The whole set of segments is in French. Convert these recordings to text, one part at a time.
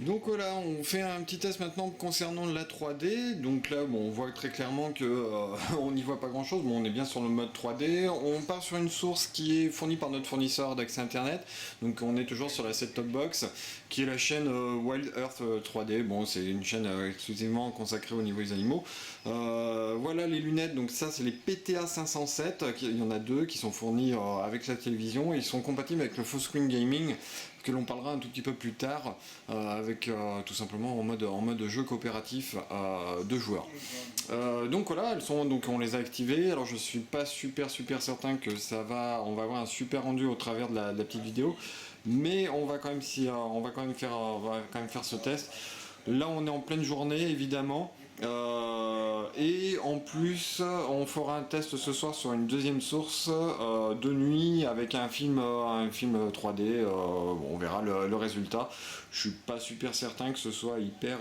Donc voilà, on fait un petit test maintenant concernant la 3D. Donc là, bon, on voit très clairement que on n'y voit pas grand-chose. Bon, on est bien sur le mode 3D. On part sur une source qui est fournie par notre fournisseur d'accès Internet. Donc on est toujours sur la set-top box, qui est la chaîne Wild Earth 3D. Bon, c'est une chaîne exclusivement consacrée au niveau des animaux. Voilà les lunettes. Donc ça, c'est les PTA 507. Il y en a deux qui sont fournis avec la télévision. Ils sont compatibles avec le full screen gaming, que l'on parlera un tout petit peu plus tard, avec tout simplement en mode jeu coopératif de joueurs. Donc voilà, elles sont, donc on les a activées. Alors je suis pas super certain que on va avoir un super rendu au travers de la petite vidéo, mais on va quand même on va quand même faire ce test. Là on est en pleine journée évidemment. Et en plus, on fera un test ce soir sur une deuxième source de nuit avec un film 3D. On verra le résultat. Je suis pas super certain que ce soit hyper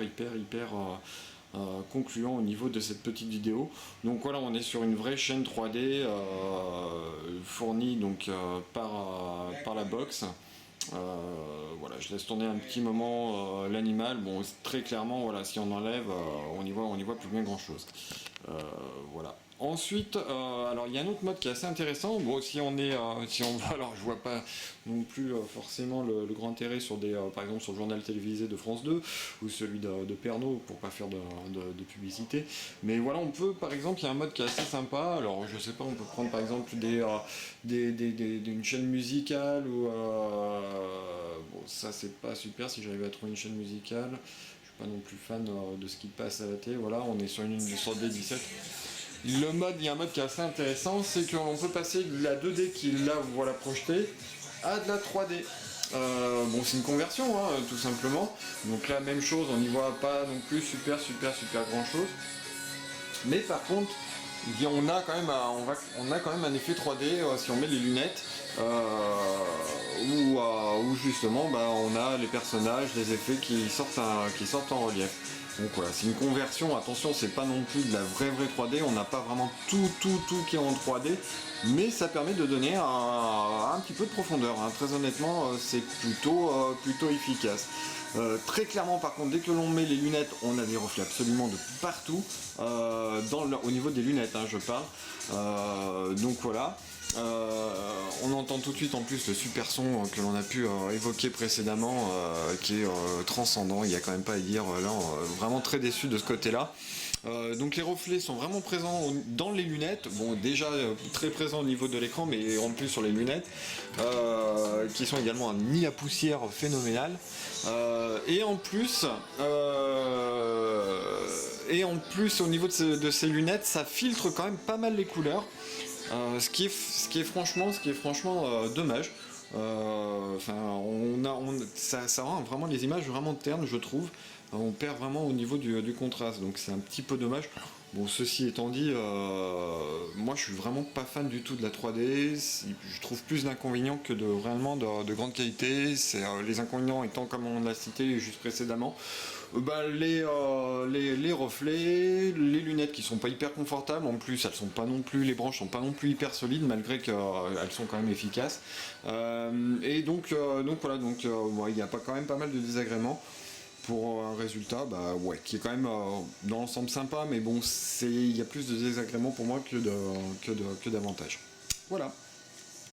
concluant au niveau de cette petite vidéo. Donc voilà, on est sur une vraie chaîne 3D fournie donc par la box. Voilà, je laisse tourner un petit moment l'animal. Bon, très clairement, voilà, si on enlève, on y voit plus bien grand chose. Voilà. Ensuite, alors il y a un autre mode qui est assez intéressant. Bon, si on va, alors je vois pas non plus forcément le grand intérêt sur par exemple sur le journal télévisé de France 2 ou celui de Pernod pour pas faire de publicité. Mais voilà, on peut, par exemple, il y a un mode qui est assez sympa. Alors je sais pas, on peut prendre par exemple une chaîne musicale ou bon, ça c'est pas super si j'arrive à trouver une chaîne musicale. Je suis pas non plus fan de ce qui passe à la télé. Voilà, on est sur sur D17. Il y a un mode qui est assez intéressant, c'est qu'on peut passer de la 2D qui est là, voilà, projetée, à de la 3D. Bon, c'est une conversion, hein, tout simplement. Donc là, même chose, on n'y voit pas non plus super grand chose. Mais par contre, on a quand même un effet 3D si on met les lunettes, où justement, bah, on a les personnages, les effets qui sortent en relief. Donc voilà, c'est une conversion, attention, c'est pas non plus de la vraie 3D, on n'a pas vraiment tout qui est en 3D, mais ça permet de donner un petit peu de profondeur, hein. Très honnêtement, c'est plutôt efficace. Très clairement, par contre, dès que l'on met les lunettes, on a des reflets absolument de partout, au niveau des lunettes, hein, je parle. Donc voilà. On entend tout de suite en plus le super son que l'on a pu évoquer précédemment, qui est transcendant, il n'y a quand même pas à dire. Là, vraiment très déçu de ce côté-là. Donc les reflets sont vraiment présents dans les lunettes, bon déjà très présents au niveau de l'écran, mais en plus sur les lunettes, qui sont également un nid à poussière phénoménal. Et en plus au niveau de ces lunettes, ça filtre quand même pas mal les couleurs. Ce qui est franchement dommage. Ça rend vraiment les images vraiment ternes, je trouve. On perd vraiment au niveau du contraste, donc c'est un petit peu dommage. Bon, ceci étant dit, moi je suis vraiment pas fan du tout de la 3D. Je trouve plus d'inconvénients que réellement de grande qualité. Les inconvénients étant, comme on l'a cité juste précédemment, les reflets, les lunettes qui sont pas hyper confortables. En plus, les branches sont pas non plus hyper solides, malgré qu'elles sont quand même efficaces. Et donc voilà, il y a quand même pas mal de désagréments, pour un résultat qui est quand même dans l'ensemble sympa, mais bon, il y a plus de désagréments pour moi que d'avantages. Voilà.